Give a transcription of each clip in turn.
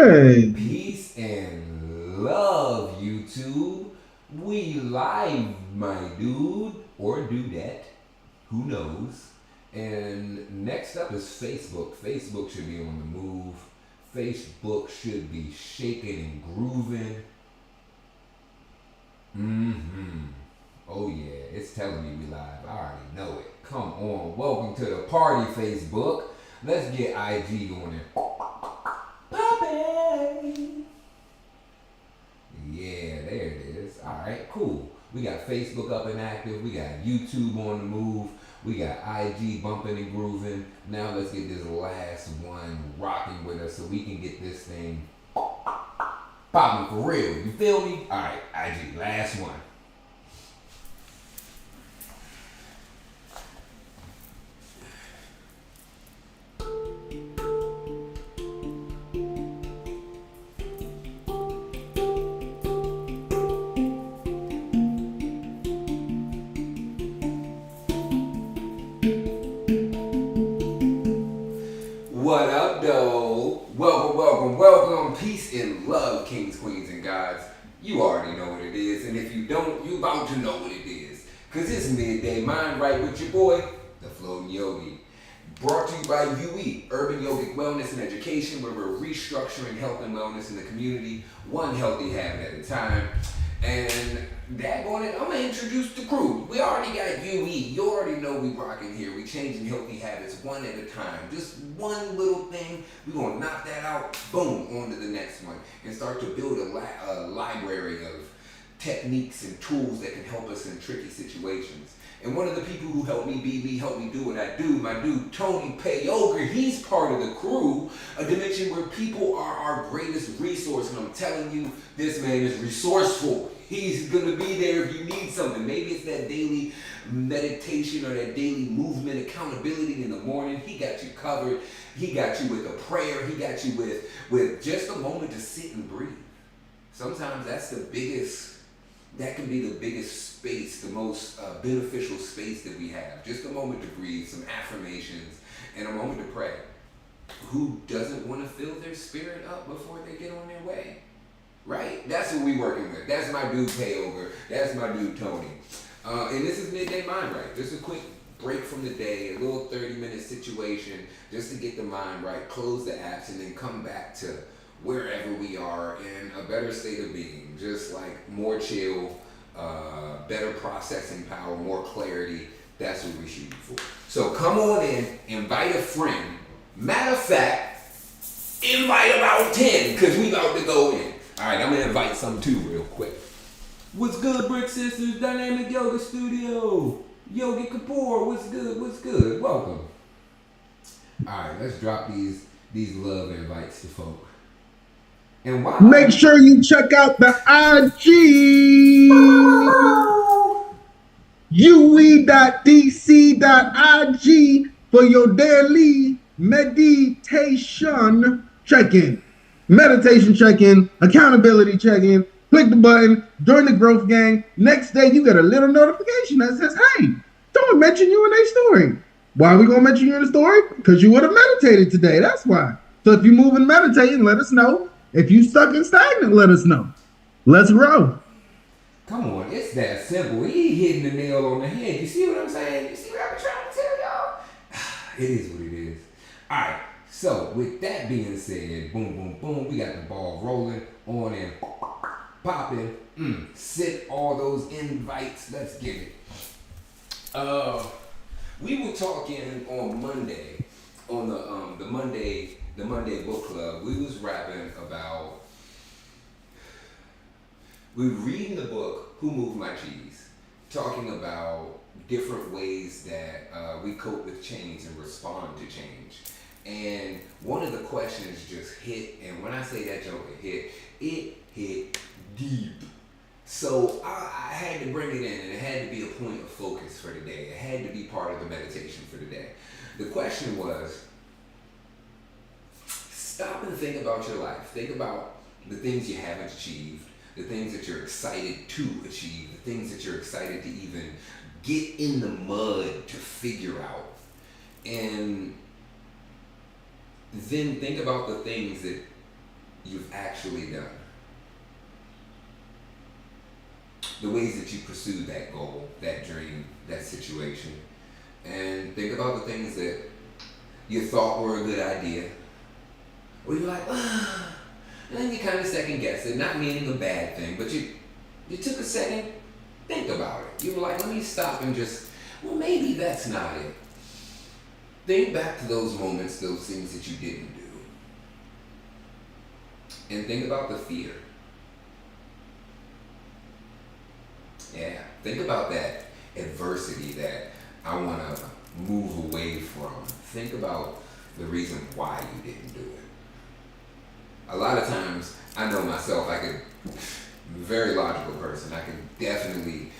Hey! Peace and love, YouTube. We live, my dude, or dudette, who knows. And next up is Facebook. Facebook should be on the move. Facebook should be shaking and grooving. Oh yeah, it's telling me we live. I already know it. Come on, welcome to the party, Facebook. Let's get IG on it. Poppin'. Yeah, there it is. Alright, cool. We got Facebook up and active. We got YouTube on the move. We got IG bumping and grooving. Now let's get this last one rocking with us so we can get this thing popping for real. You feel me? Alright, IG, last one. What up, though? Welcome. Peace and love, kings, queens, and gods. You already know what it is, and if you don't, you about to know what it is. Cause it's midday mind right with your boy, the Floating Yogi. Brought to you by UWE, Urban Yogic Wellness and Education, where we're restructuring health and wellness in the community, one healthy habit at a time. And daggone it, I'm gonna introduce the crew. We already got UWE. You already know we rocking here. We changing healthy habits one at a time. Just one little thing. We're gonna knock that out, boom, on to the next one. And start to build a library of techniques and tools that can help us in tricky situations. And one of the people who helped me be me, helped me do what I do, my dude Tony Payoga, he's part of the crew, a dimension where people are our greatest resource. And I'm telling you, this man is resourceful. He's gonna be there if you need something. Maybe it's that daily meditation or that daily movement, accountability in the morning. He got you covered. He got you with a prayer. He got you with just a moment to sit and breathe. Sometimes that can be the biggest space, the most beneficial space that we have. Just a moment to breathe, some affirmations, and a moment to pray. Who doesn't want to fill their spirit up before they get on their way? Right? That's what we working with. That's my dude Payover. That's my dude Tony. And this is Midday Mind Right. Just a quick break from the day, a little 30-minute situation, just to get the mind right, close the apps, and then come back to wherever we are in a better state of being. Just like more chill, better processing power, more clarity. That's what we're shooting for. So come on in, invite a friend. Matter of fact, invite about 10, because we about to go in. All right, I'm going to invite some too real quick. What's good, Brick Sisters? Dynamic Yoga Studio. Yogi Kapoor, what's good? Welcome. All right, let's drop these love invites to folk. And why? Make sure you check out the IG. UWE.dc.ig for your daily meditation check-in. Meditation check-in, accountability check-in. Click the button, join the growth gang. Next day, you get a little notification that says, hey, someone mentioned you in their story. Why are we going to mention you in the story? Because you would have meditated today. That's why. So if you move and meditate, let us know. If you stuck and stagnant, let us know. Let's grow. Come on, it's that simple. He hitting the nail on the head. You see what I'm saying? You see what I'm trying to tell y'all? It is what it is. All right. So with that being said, boom, we got the ball rolling, on and popping. Sit all those invites. Let's get it. We were talking on Monday, on the Monday book club. We was rapping about. We were reading the book Who Moved My Cheese, talking about different ways that we cope with change and respond to change. And one of the questions just hit, and when I say that joke, it hit deep. So I had to bring it in, and it had to be a point of focus for the day. It had to be part of the meditation for the day. The question was, stop and think about your life. Think about the things you haven't achieved, the things that you're excited to achieve, the things that you're excited to even get in the mud to figure out. And then think about the things that you've actually done. The ways that you pursued that goal, that dream, that situation. And think about the things that you thought were a good idea. Or you're like, and then you kind of second guess it, not meaning a bad thing, but you took a second, think about it. You were like, let me stop and just, well, maybe that's not it. Think back to those moments, those things that you didn't do. And think about the fear. Yeah, think about that adversity that I want to move away from. Think about the reason why you didn't do it. A lot of times, I know myself, I'm a very logical person. I can definitely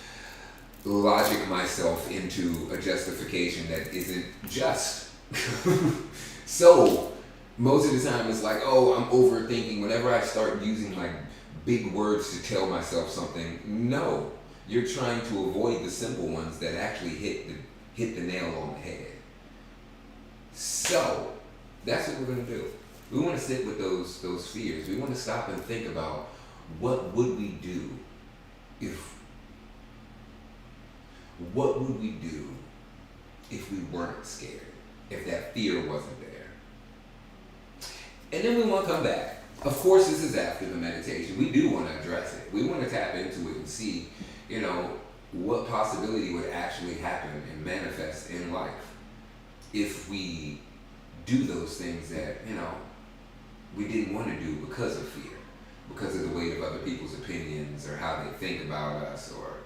logic myself into a justification that isn't just. So, most of the time it's like, oh, I'm overthinking. Whenever I start using like big words to tell myself something, no. You're trying to avoid the simple ones that actually hit the nail on the head. So, that's what we're going to do. We want to sit with those fears. We want to stop and think about what would we do if we weren't scared, if that fear wasn't there. And then we want to come back. Of course, this is after the meditation. We do want to address it. We want to tap into it and see, what possibility would actually happen and manifest in life if we do those things that, we didn't want to do because of fear, because of the weight of other people's opinions or how they think about us or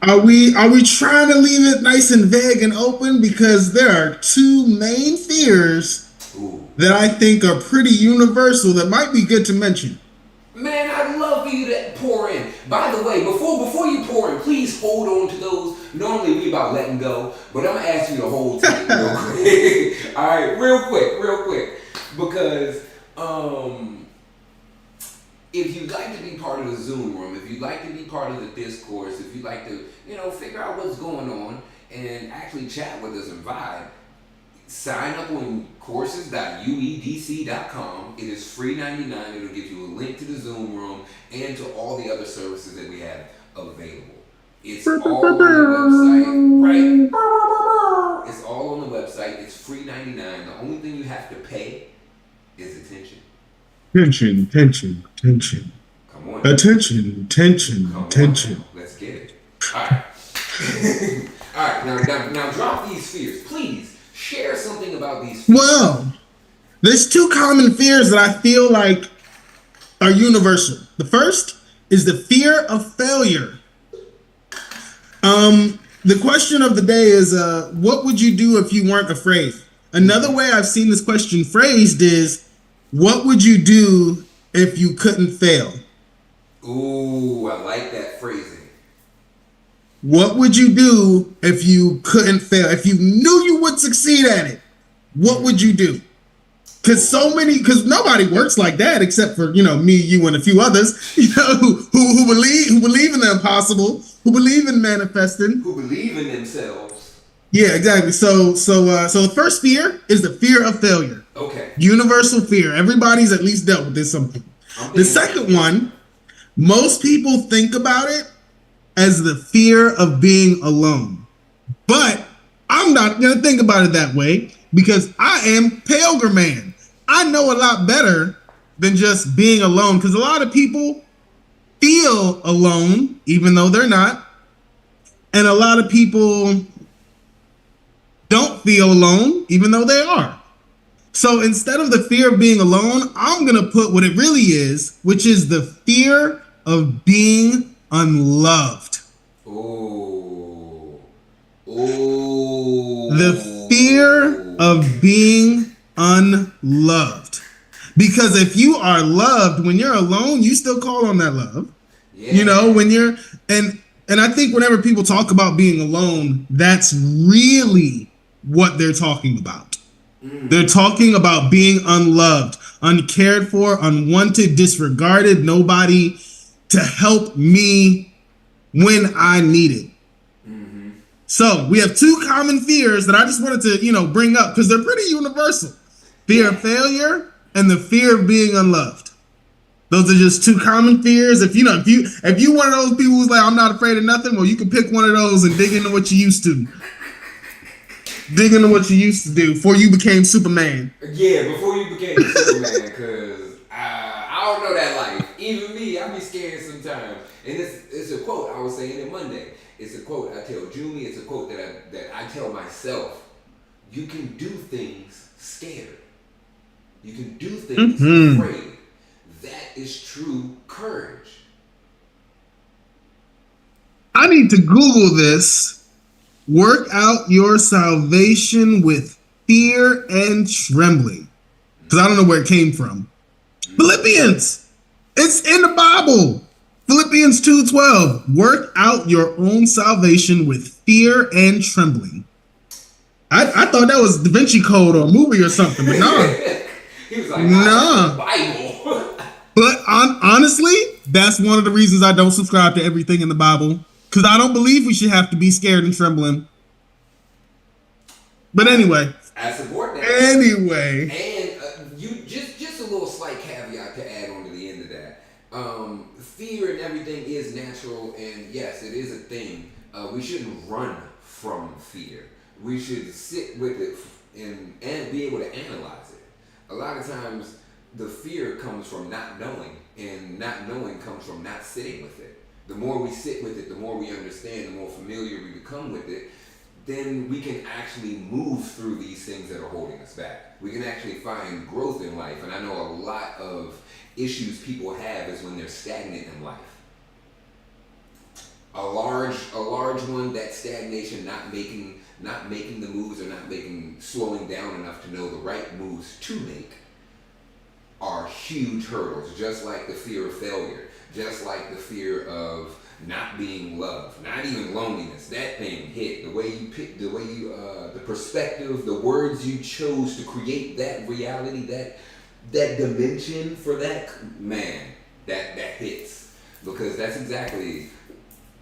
Are we trying to leave it nice and vague and open? Because there are two main fears that I think are pretty universal that might be good to mention. Man, I'd love for you to pour in. By the way, before you pour in, please hold on to those. Normally we about letting go, but I'm gonna ask you to hold tight real quick. All right, real quick, because if you'd like to be part of the Zoom room, if you'd like to be part of the discourse, if you'd like to, figure out what's going on and actually chat with us and vibe, sign up on courses.uedc.com. It is free $99. It'll give you a link to the Zoom room and to all the other services that we have available. It's all on the website, right? It's all on the website. It's free $99. The only thing you have to pay is attention. Tension. Come on. Attention. On. Let's get it. All right. All right. Now drop these fears, please. Share something about these fears. Well, there's two common fears that I feel like are universal. The first is the fear of failure. The question of the day is, what would you do if you weren't afraid? Another way I've seen this question phrased is, what would you do if you couldn't fail? Ooh, I like that phrasing. What would you do if you couldn't fail? If you knew you would succeed at it, what would you do? Because nobody works like that except for, me, you, and a few others, who believe in the impossible, who believe in manifesting, who believe in themselves. Yeah, exactly. So the first fear is the fear of failure. Okay. Universal fear. Everybody's at least dealt with this something. The second one, most people think about it as the fear of being alone. But I'm not going to think about it that way because I am Pilgrim Man. I know a lot better than just being alone because a lot of people feel alone even though they're not. And a lot of people don't feel alone even though they are. So instead of the fear of being alone, I'm going to put what it really is, which is the fear of being unloved. Oh. The fear of being unloved. Because if you are loved, when you're alone, you still call on that love. Yeah. When you're, and I think whenever people talk about being alone, that's really what they're talking about. They're talking about being unloved, uncared for, unwanted, disregarded, nobody to help me when I need it. Mm-hmm. So we have two common fears that I just wanted to, bring up because they're pretty universal. Fear of failure and the fear of being unloved. Those are just two common fears. If you one of those people who's like, I'm not afraid of nothing, well, you can pick one of those and dig into what you used to. Dig into what you used to do before you became Superman. Yeah, before you became Superman, because I don't know that life. Even me, I be scared sometimes. And it's a quote, I was saying it Monday. It's a quote I tell Julie, it's a quote that I tell myself. You can do things scared. You can do things afraid. That is true courage. I need to Google this. Work out your salvation with fear and trembling. Because I don't know where it came from. Philippians. It's in the Bible. Philippians 2:12. Work out your own salvation with fear and trembling. I thought that was Da Vinci Code or a movie or something, but no. He was like, nah. Bible. But honestly, that's one of the reasons I don't subscribe to everything in the Bible. Because I don't believe we should have to be scared and trembling. But anyway. I support that. Anyway. And you just a little slight caveat to add on to the end of that. Fear and everything is natural, and yes, it is a thing. We shouldn't run from fear. We should sit with it and be able to analyze it. A lot of times, the fear comes from not knowing, and not knowing comes from not sitting with it. The more we sit with it, the more we understand, the more familiar we become with it, then we can actually move through these things that are holding us back. We can actually find growth in life. And I know a lot of issues people have is when they're stagnant in life. A large one, that stagnation, not making the moves or slowing down enough to know the right moves to make, are huge hurdles, just like the fear of failure. Just like the fear of not being loved, not even loneliness. That thing hit. The way you picked, the perspective, the words you chose to create that reality, that dimension for that, man, that hits. Because that's exactly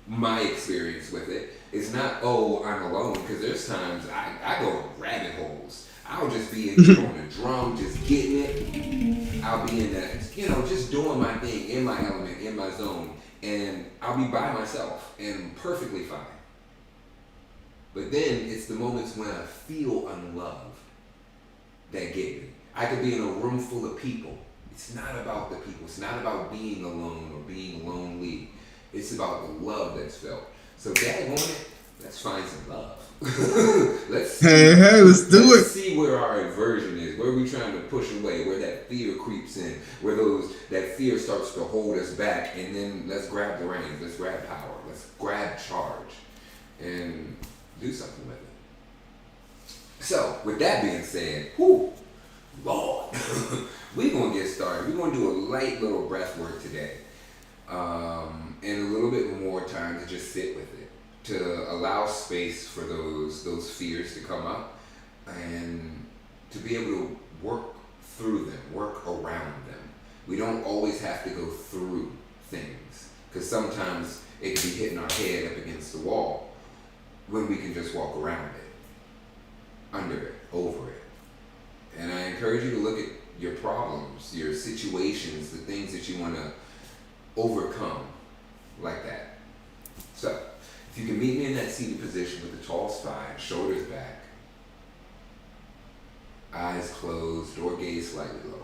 my experience with it. It's not, oh, I'm alone, because there's times I go in rabbit holes. I'll just be in here on the drum, just getting it. I'll be in that, just doing my thing, in my element, in my zone, and I'll be by myself and perfectly fine. But then it's the moments when I feel unloved that get me. I could be in a room full of people. It's not about the people. It's not about being alone or being lonely. It's about the love that's felt. So daggone it, let's find some love. let's do it. Let's see where our aversion is, where we're trying to push away, where that fear creeps in, where that fear starts to hold us back, and then let's grab the reins, let's grab power, let's grab charge, and do something with it. So, with that being said, Lord, we're going to get started. We're going to do a light little breath work today, and a little bit more time to just sit with it, to allow space for those fears to come up and to be able to work through them, work around them. We don't always have to go through things, because sometimes it can be hitting our head up against the wall when we can just walk around it, under it, over it. And I encourage you to look at your problems, your situations, the things that you want to overcome like that. So, if you can meet me in that seated position with a tall spine, shoulders back, eyes closed or gaze slightly lowered.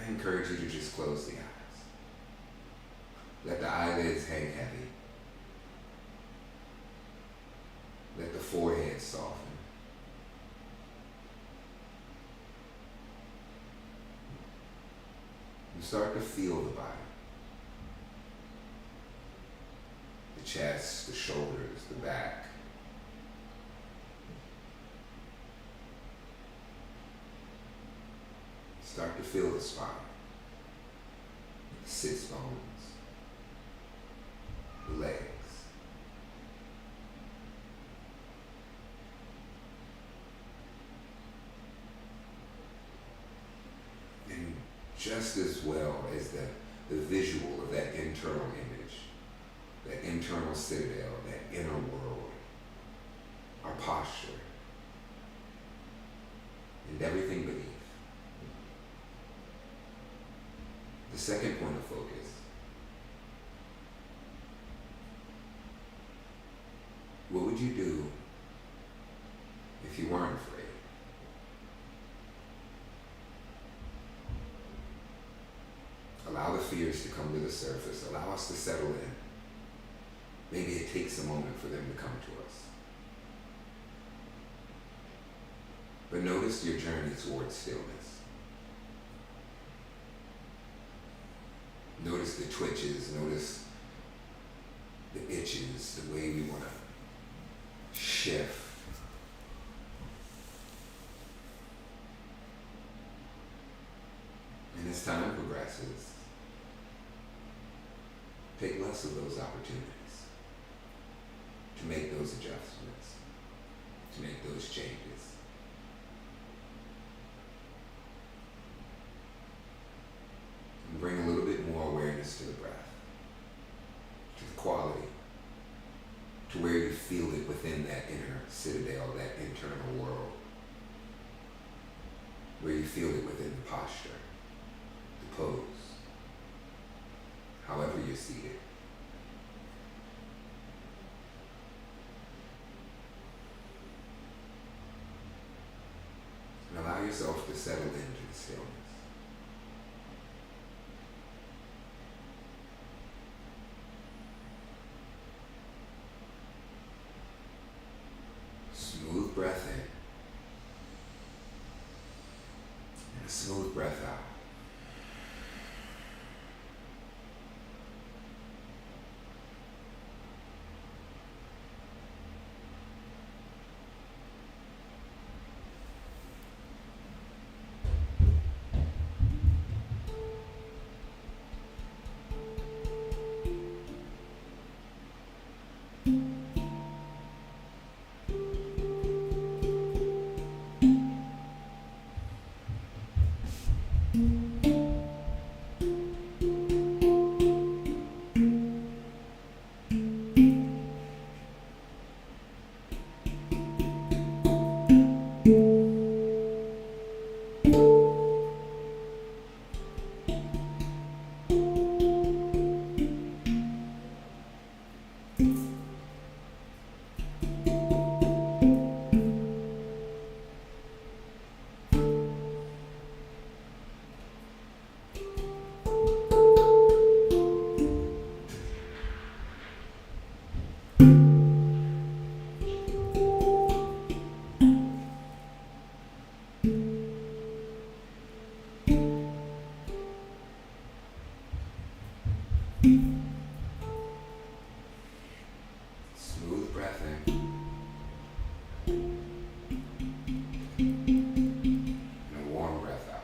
I encourage you to just close the eyes. Let the eyelids hang heavy. Let the forehead soften. And start to feel the body. The chest, the shoulders, the back. Start to feel the spine, the sits bones, the legs. And just as well as the visual of that internal image, that internal citadel, that inner world, our posture, everything beneath. The second point of focus. What would you do if you weren't afraid? Allow the fears to come to the surface. Allow us to settle in. Maybe it takes a moment for them to come to us. But notice your journey towards stillness. Notice the twitches, notice the itches, the way we want to shift. And as time progresses, take less of those opportunities to make those adjustments, to make those changes. And bring a little bit more awareness to the breath, to the quality, to where you feel it within that inner citadel, that internal world, where you feel it within the posture, the pose, however you're seated. And allow yourself to settle into the stillness. Smooth breath in and a smooth breath out. Smooth breath in and a warm breath out.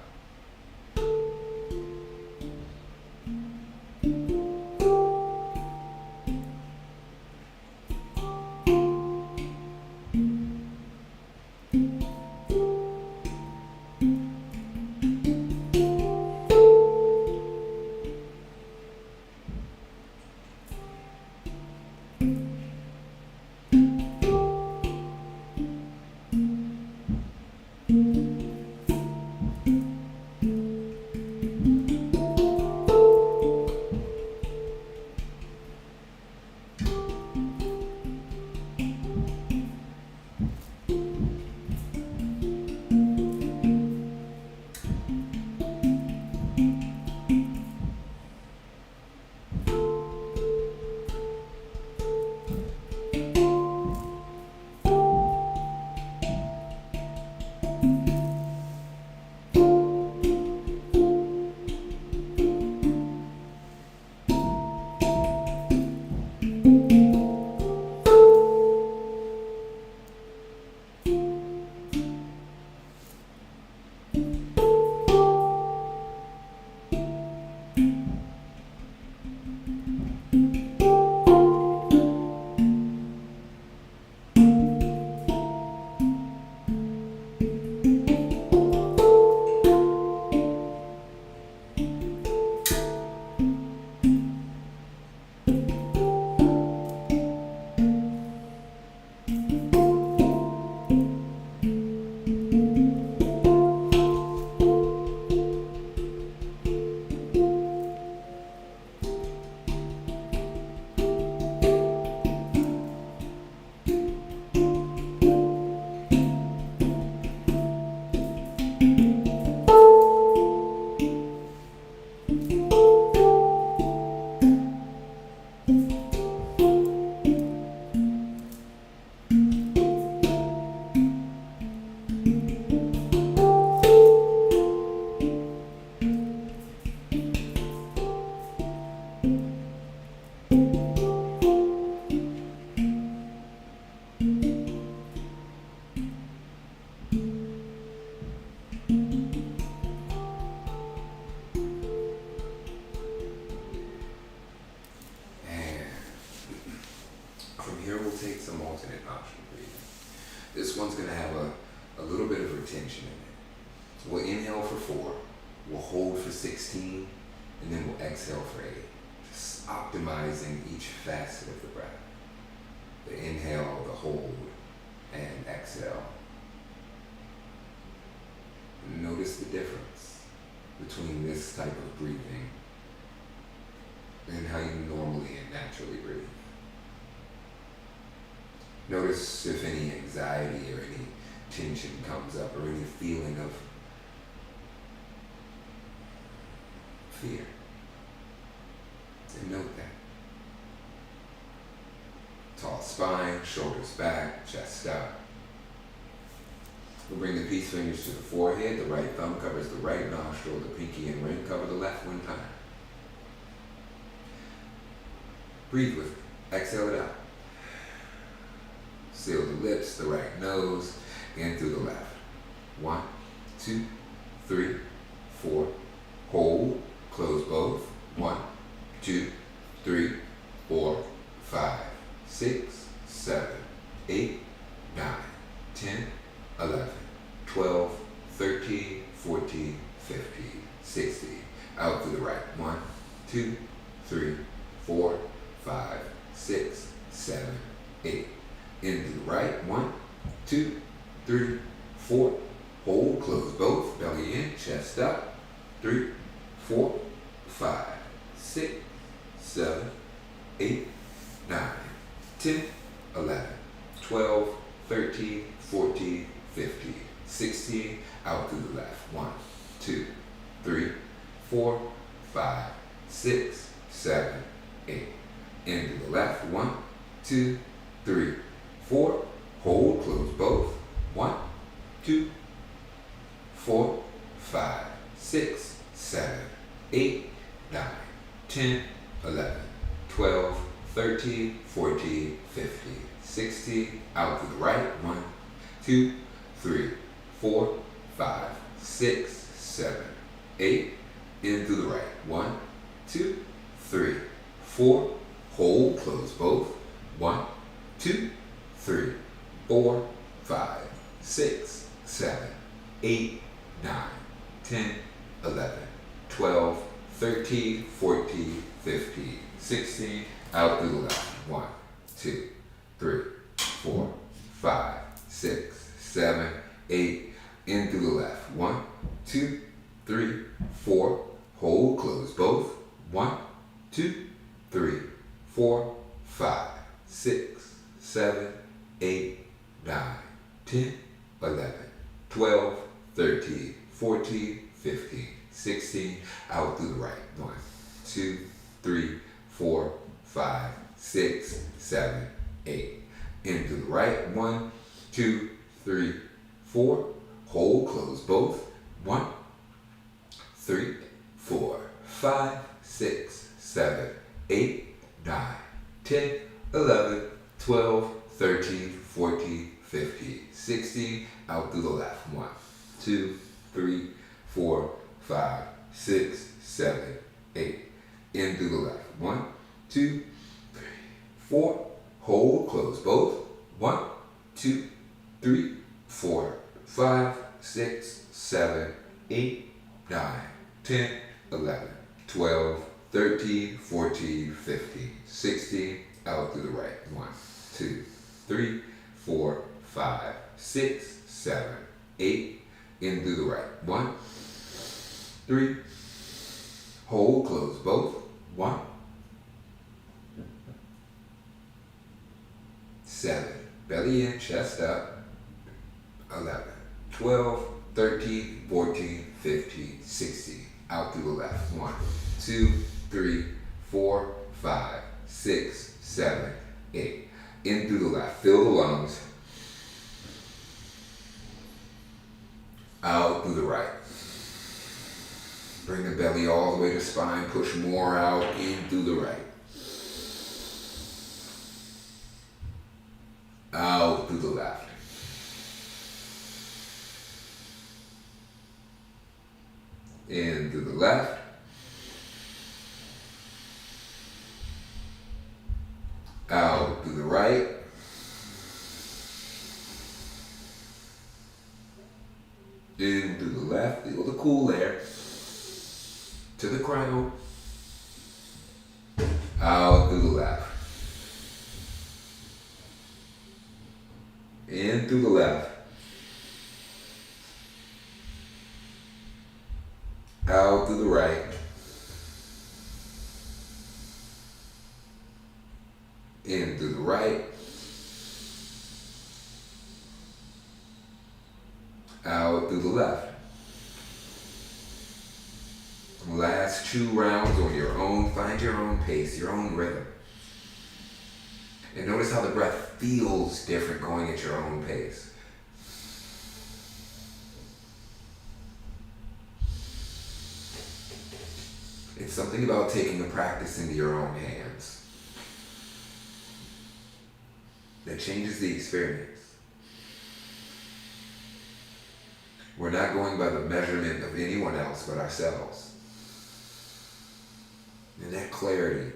From here, we'll take some alternate nostril breathing. This one's going to have a little bit of retention in it. So we'll inhale for 4, we'll hold for 16, and then we'll exhale for 8. Just optimizing each facet of the breath. The inhale, the hold, and exhale. Notice the difference between this type of breathing and how you normally and naturally breathe. Notice if any anxiety or any tension comes up or any feeling of fear. And note that. Tall spine, shoulders back, chest up. We'll bring the peace fingers to the forehead. The right thumb covers the right nostril. The pinky and ring cover the left one time. Breathe with me. Exhale it out. Seal the lips, the right nose, in through the left. 1, 2, 3, 4. Hold. Close both. 1, 2, 3, 4, 5, 6, 7, 8, 9, 10, 11, 12, 13, 14, 15, 16. Out through the right. 1, 2, 3, 4, 5, 6, 7, 8. Into the right. 1, 2, 3, 4. Hold. Close both. Belly in. Chest up. 3, 4, 5, 6, 7, 8, 9, 10, 11, 12, 13, 14, 15, 16. Out through the left. 1, 2, 3, 4, 5, 6, 7, 8. Into the left. 1, 2, 3, 4. Hold. Close both. 1, 2, 4, 5, 6, 7, 8, 9, 10, 11, 12, 13, 14, 15, 16. Out to the right. 1, 2, 3, 4, 5, 6, 7, 8. In through the right. 1, 2, 3, 4. Hold. Close both. 1, 2, 3, 4, 5, 6, 7, 8, 9, 10, 11, 12, 13, 14, 15, 16. Out through the left. 1, 2, 3, 4, 5, 6, 7, 8. In through the left. 1, 2, 3, 4. Hold. Close both. 1, 2, 3, 4, 5, 6, 7, 8, 9, 10, 11, 12, 13, 14, 15, 16. Out through the right. 1, 2, 3, 4, 5, 6, 7, 8. Into the right. 1, 2, 3, 4. Hold. Close both. 1, 3, 4, 5, 6, 7, 8, 9, 10, 11, 12, 13, 14, 15, 16. Out through the left. 1, 2, 3, 4, 5, 6, 7, 8. In through the left. 1, 2, 3, 4. Hold. Close both. 1, 2, 3, 4, 5, 6, 7, 8, 9, 10, 11, 12, 13, 14, 15, 16. Out through the right. 1, 2, 3, 4, 5, 6, 7, 8. In through the right. 1, 3. Hold. Close both. 1, 7. Belly in, chest up. 11, 12, 13, 14, 15, 16. Out through the left. 1, 2, 3, 4, 5, 6, 7, 8. In through the left. Fill the lungs. Out through the right. Bring the belly all the way to spine. Push more out. In through the right. Out through the left. In through the left. Out through through the right. In through the left. Feel the cool air. To the crown. Out through the left. In through the left. Out through the right. In through the right. Out through the left. Last 2 rounds on your own. Find your own pace, your own rhythm. And notice how the breath feels different going at your own pace. It's something about taking the practice into your own hands that changes the experience. We're not going by the measurement of anyone else but ourselves. And that clarity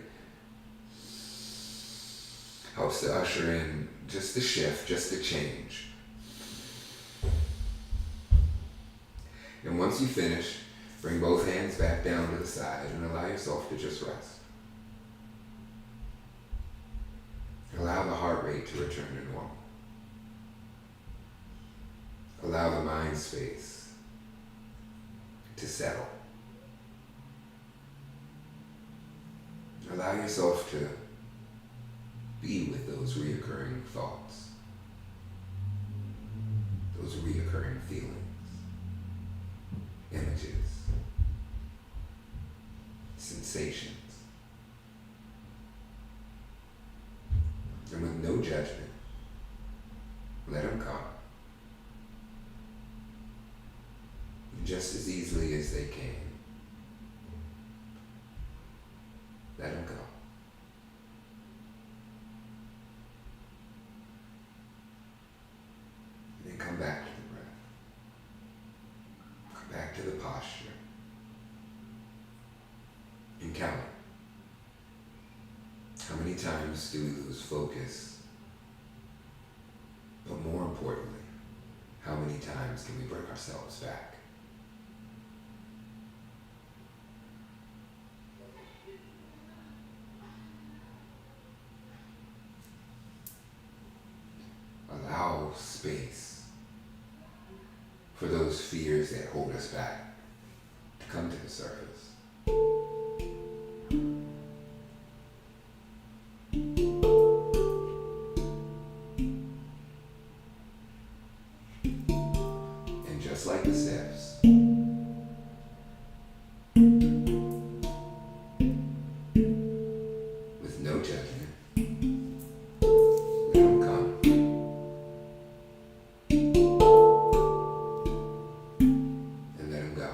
helps to usher in just the shift, just the change. And once you finish, bring both hands back down to the side and allow yourself to just rest. Allow the heart rate to return to normal. Allow the mind space to settle. Allow yourself to be with those reoccurring thoughts, those reoccurring feelings, images, sensations. And with no judgment, let them come. Just as easily as they came. Let them go. And then come back to the breath. Come back to the posture. And count it. How many times do we lose focus? But more importantly, how many times can we bring ourselves back? Allow space for those fears that hold us back to come to the surface. And just like the steps, with no judgment, let them come. And let them go.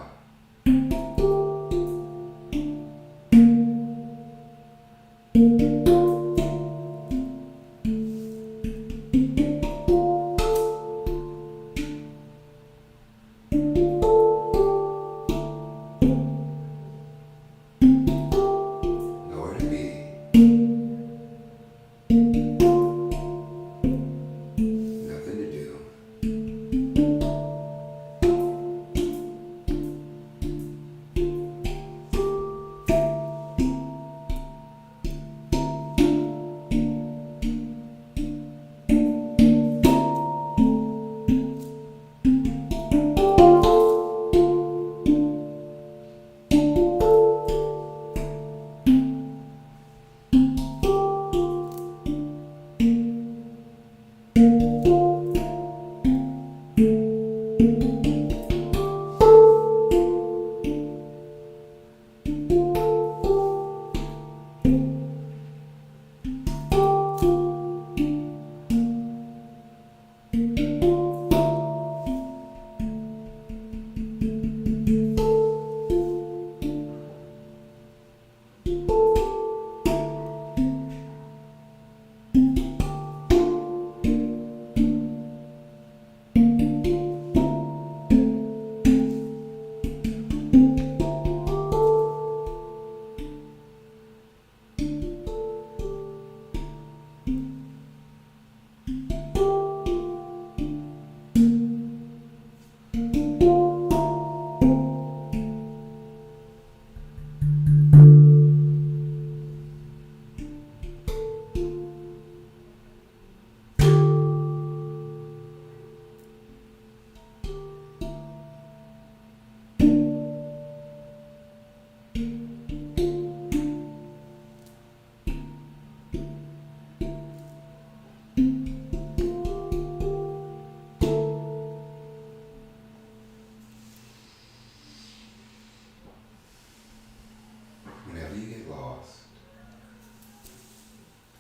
Whenever you get lost,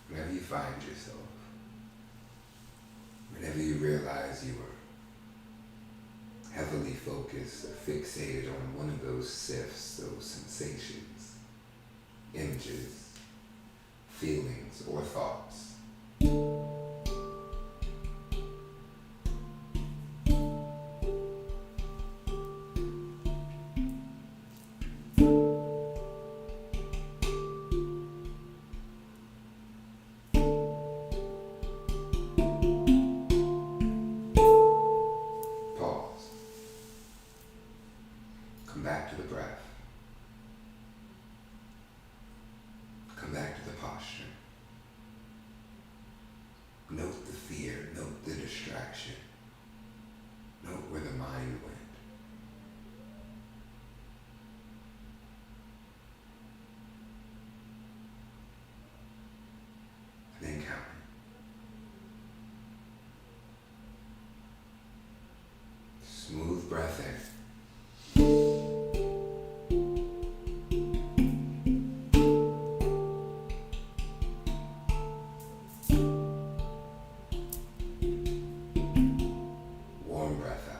whenever you find yourself, whenever you realize you are heavily focused or fixated on one of those SIFTs, those sensations, images, feelings, or thoughts, pause. Come back to the breath. Come back to the posture. Note the fear, note the distraction. Note where the mind went. And then count it. Smooth breath in. Warm breath out.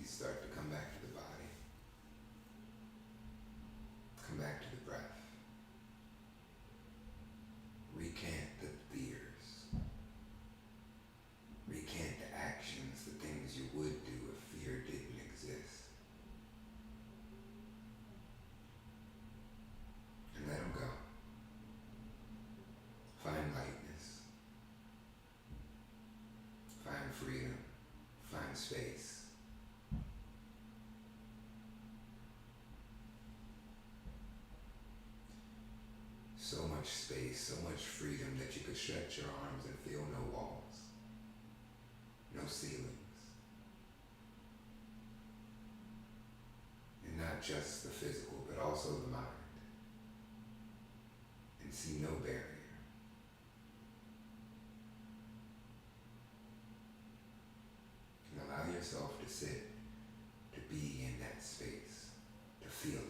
Start to come back to the body. Come back to the breath. Recant the fears. Recant the actions, the things you would do if fear didn't exist. And let them go. Find lightness. Find freedom. Find space. So much space, so much freedom that you could stretch your arms and feel no walls, no ceilings. And not just the physical, but also the mind. And see no barrier. And allow yourself to sit, to be in that space, to feel it.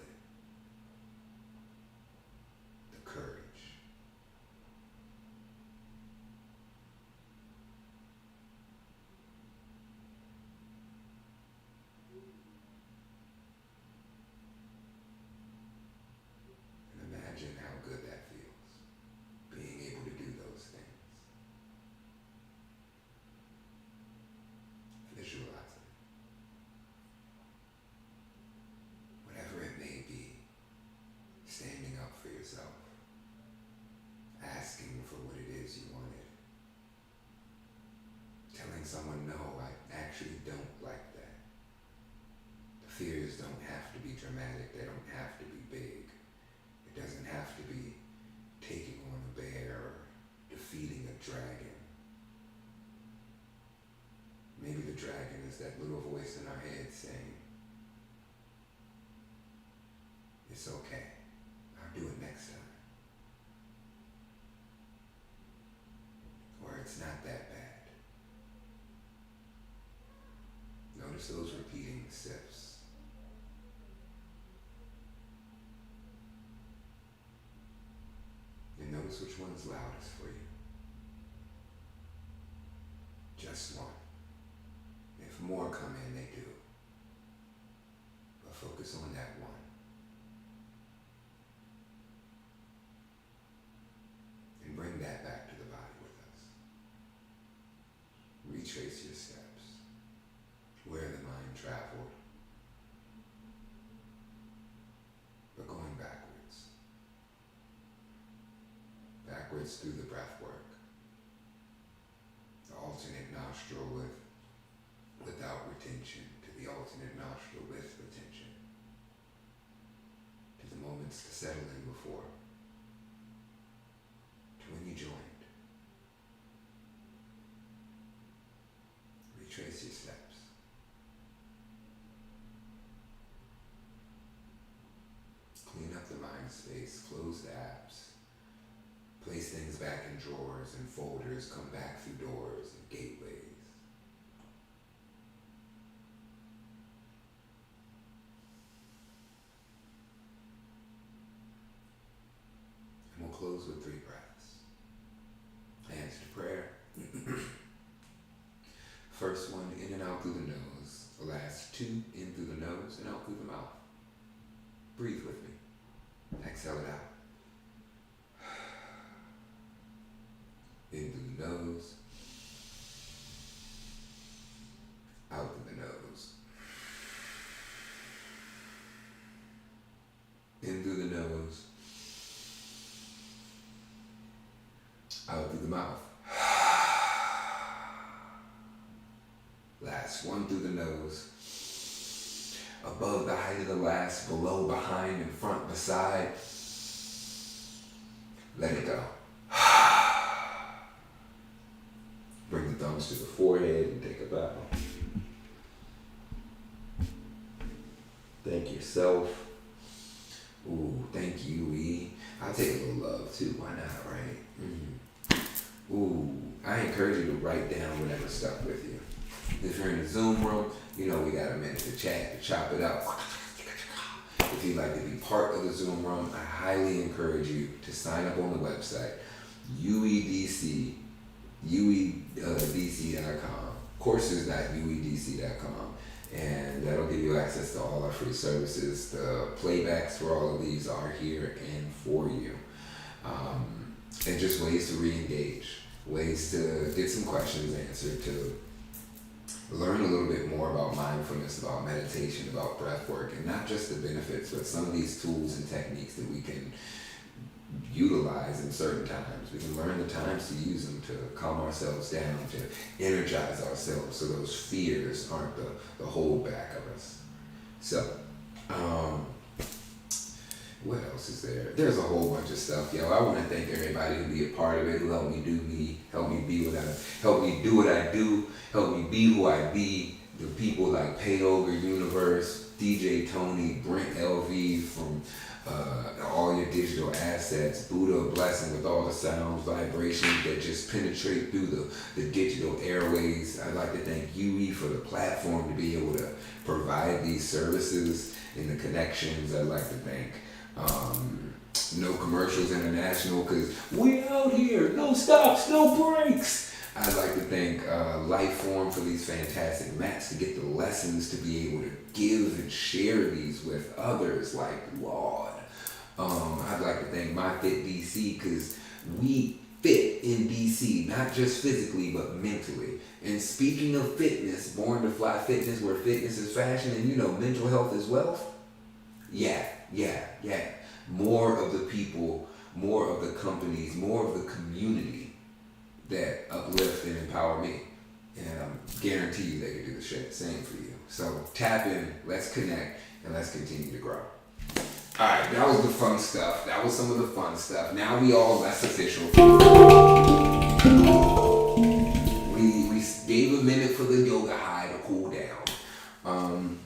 someone know I actually don't like that. The fears don't have to be dramatic. They don't have to be big. It doesn't have to be taking on a bear or defeating a dragon. Maybe the dragon is that little voice in our head saying, it's okay, I'll do it next time. Or it's not that bad. Notice those repeating steps. And notice which one's loudest for you. Just one. If more come in, they do. But focus on that one. And bring that back to the body with us. Retrace your steps. Where the mind traveled. But going backwards. Backwards through the breath work. The alternate nostril without retention to the alternate nostril with retention. To the moments to settle in before. To when you joined. Retrace your steps. Clean up the mind space, close the apps. Place things back in drawers and folders, come back through doors and gateways. And we'll close with 3 breaths. Hands to prayer. First one, in and out through the nose. The last 2, in through the nose and out through the mouth. Breathe with me. Exhale it out. In through the nose, out through the nose. In through the nose, out through the mouth. Last one through the nose, above the height of the last, below, behind, in front, beside. Let it go. Bring the thumbs to the forehead and take a bow. Thank yourself. Ooh, thank you, UYWE. I'll take a little love too. Why not, right? Mm-hmm. Ooh, I encourage you to write down whatever stuck with you. If you're in the Zoom room, you know we got a minute to chat, to chop it up. If you'd like to be part of the Zoom room, I highly encourage you to sign up on the website, UYDC.com, courses.uydc.com, and that'll give you access to all our free services. The playbacks for all of these are here and for you. And just ways to re-engage, ways to get some questions answered, to learn a little bit more about mindfulness, about meditation, about breath work, and not just the benefits, but some of these tools and techniques that we can utilize in certain times. We can learn the times to use them to calm ourselves down, to energize ourselves so those fears aren't the holdback of us. So, what else is there? There's a whole bunch of stuff, yo. I want to thank everybody who be a part of it, who helped me do me, help me do what I do, help me be who I be. The people like Payover Universe, DJ Tony, Brent LV from all your digital assets, Buddha Blessing with all the sounds, vibrations that just penetrate through the digital airways. I'd like to thank UYWE for the platform to be able to provide these services and the connections. I'd like to thank No Commercials International, because we out here, no stops, no breaks. I'd like to thank Lifeform for these fantastic mats to get the lessons to be able to give and share these with others, like Lord. I'd like to thank MyFit DC, because we fit in DC, not just physically, but mentally. And speaking of fitness, Born to Fly Fitness, where fitness is fashion and, you know, mental health is wealth. Yeah. More of the people, more of the companies, more of the community that uplift and empower me. And I'm guarantee you they can do the same for you. So tap in, let's connect, and let's continue to grow. All right, that was the fun stuff. That was some of the fun stuff. Now that's official. We gave a minute for the yoga high to cool down.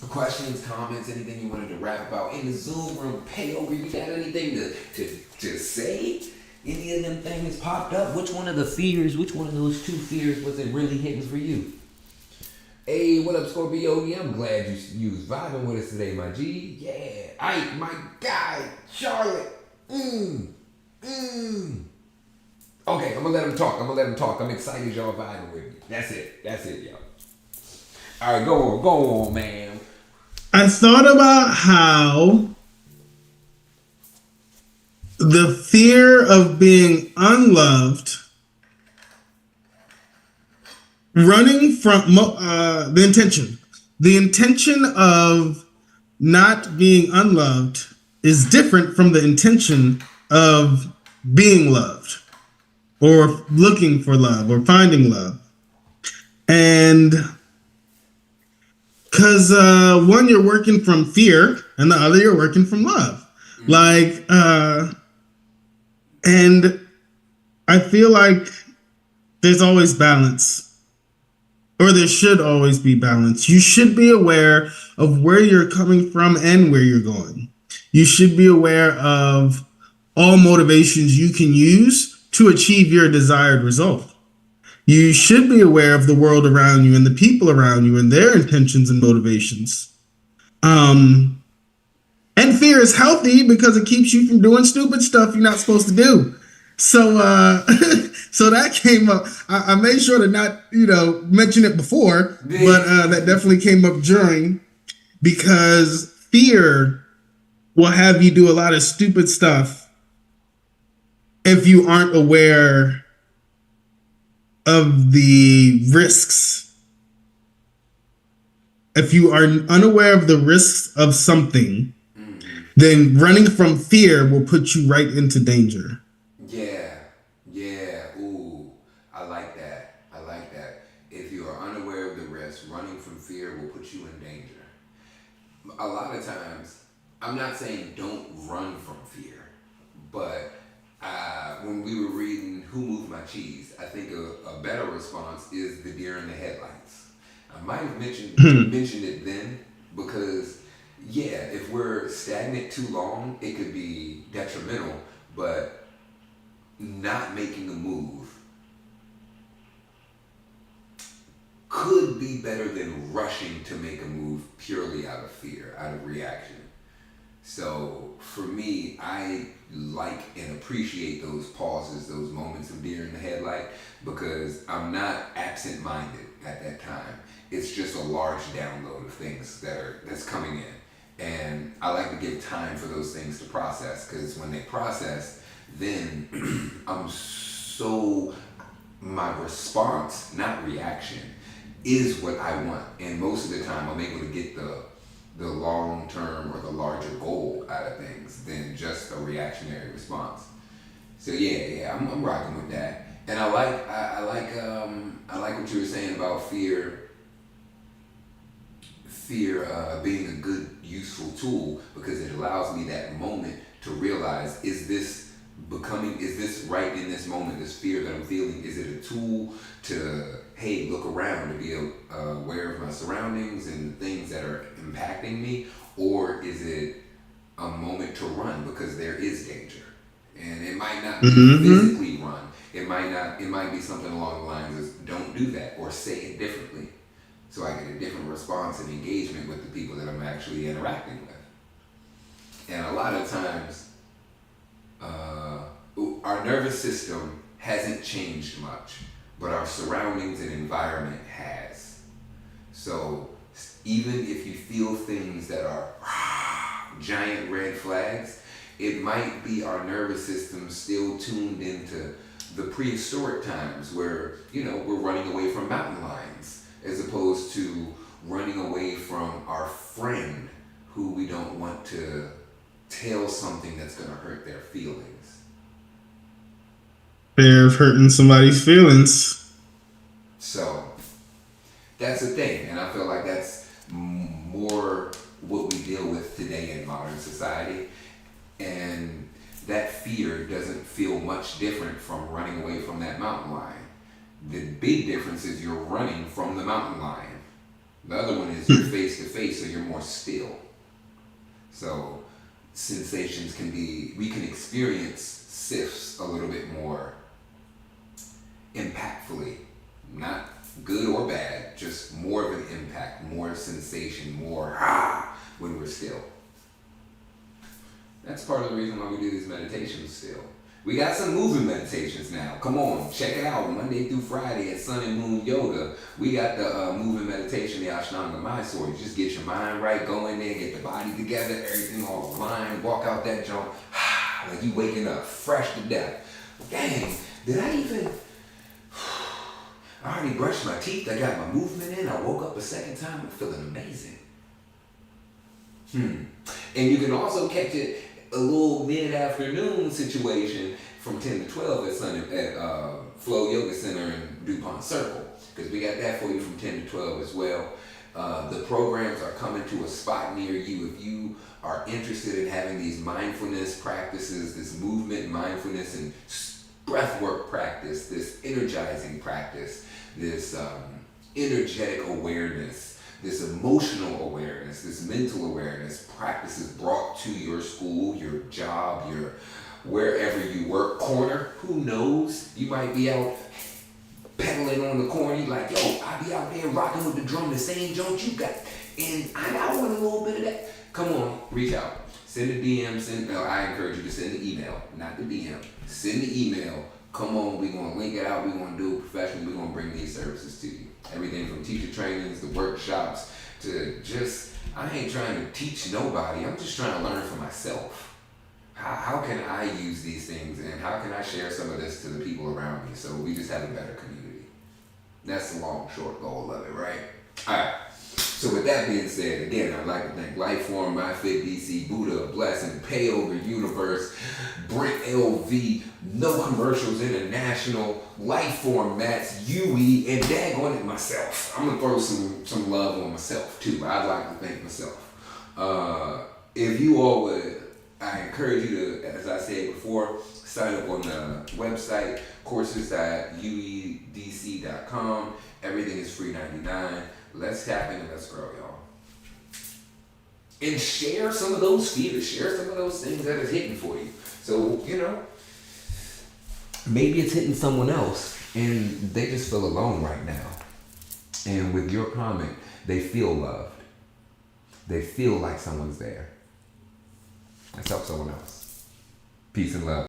Questions, comments, anything you wanted to rap about in the Zoom room? Yogi, you got anything to say? Any of them things popped up? Which one of those two fears was it really hitting for you? Hey, what up, Scorpio Yogi? I'm glad you was vibing with us today, my G. Yeah. Ike, my guy, Charlotte. Okay, I'm gonna let him talk. I'm excited y'all vibing with me. That's it, y'all. All right, go on, man. I thought about how the fear of being unloved, running from the intention of not being unloved is different from the intention of being loved or looking for love or finding love. And because one, you're working from fear, and the other, you're working from love. And I feel like there's always balance, or there should always be balance. You should be aware of where you're coming from and where you're going. You should be aware of all motivations you can use to achieve your desired result. You should be aware of the world around you and the people around you and their intentions and motivations. And fear is healthy because it keeps you from doing stupid stuff you're not supposed to do. So so that came up. I made sure to not, mention it before, but that definitely came up during, because fear will have you do a lot of stupid stuff if you aren't aware of the risks. If you are unaware of the risks of something, then running from fear will put you right into danger. Yeah. Ooh, I like that. If you are unaware of the risks, running from fear will put you in danger. A lot of times, I'm not saying don't run from fear, but when we were reading Who Moved My Cheese, I think a better response is the deer in the headlights. I might have mentioned it then, because if we're stagnant too long, it could be detrimental, but not making a move could be better than rushing to make a move purely out of fear, out of reaction. So for me, I like and appreciate those pauses, those moments of deer in the headlight, because I'm not absent-minded at that time. It's just a large download of things that's coming in. And I like to give time for those things to process, because when they process, then my response, not reaction, is what I want. And most of the time I'm able to get the long term or the larger goal out of things than just a reactionary response. So I'm rocking with that. And I like what you were saying about fear being a good, useful tool, because it allows me that moment to realize, is this right in this moment, this fear that I'm feeling? Is it a tool to, hey, look around, to be aware of my surroundings and things that are impacting me? Or is it a moment to run because there is danger? And it might not be physically run. It might be something along the lines of don't do that, or say it differently, so I get a different response and engagement with the people that I'm actually interacting with. And a lot of times, our nervous system hasn't changed much, but our surroundings and environment has. So even if you feel things that are giant red flags, it might be our nervous system still tuned into the prehistoric times where, we're running away from mountain lions, as opposed to running away from our friend who we don't want to tell something that's going to hurt their feelings. Fear of hurting somebody's feelings. So That's the thing, and I feel like that's more what we deal with today in modern society. And that fear doesn't feel much different from running away from that mountain lion. The big difference is you're running from the mountain lion. The other one is you're face to face, so you're more still. So sensations we can experience SIFTs a little bit more impactfully. Not good or bad, just more of an impact, more sensation, more when we're still. That's part of the reason why we do these meditations still. We got some moving meditations now. Come on, check it out. Monday through Friday at Sun and Moon Yoga. We got the moving meditation, the Ashtanga Mysore. You just get your mind right, go in there, get the body together, everything all aligned, walk out that joint, like you waking up fresh to death. Dang, did I even... I already brushed my teeth, I got my movement in, I woke up a second time, I'm feeling amazing. And you can also catch it a little mid-afternoon situation from 10 to 12 at Flow Yoga Center in DuPont Circle, because we got that for you from 10 to 12 as well. The programs are coming to a spot near you. If you are interested in having these mindfulness practices, this movement mindfulness and breathwork practice, this energizing practice, this energetic awareness, this emotional awareness, this mental awareness practices brought to your school, your job, your wherever you work corner. Who knows? You might be out pedaling on the corner. You like, yo, I be out there rocking with the drum, the same joint you got, and I want a little bit of that. Come on, reach out. Send a DM. I encourage you to send the email, not the DM. Send the email. Come on, we're going to link it out. We're going to do it professionally. We're going to bring these services to you. Everything from teacher trainings, the workshops, to just, I ain't trying to teach nobody. I'm just trying to learn for myself. How can I use these things, and how can I share some of this to the people around me so we just have a better community? That's the long, short goal of it, right? All right. So with that being said, again, I'd like to thank Lifeform, MyFit DC, Buddha, Blessing, Payover Universe, Brent LV, No Commercials International, Lifeform Mats, UWE, and daggone it, myself. I'm going to throw some love on myself, too. I'd like to thank myself. If you all would, I encourage you to, as I said before, sign up on the website, courses.uedc.com. Everything is free $99. Let's tap in and let's grow, y'all. And share some of those fears. Share some of those things that is hitting for you. So, maybe it's hitting someone else and they just feel alone right now. And with your comment, they feel loved. They feel like someone's there. Let's help someone else. Peace and love.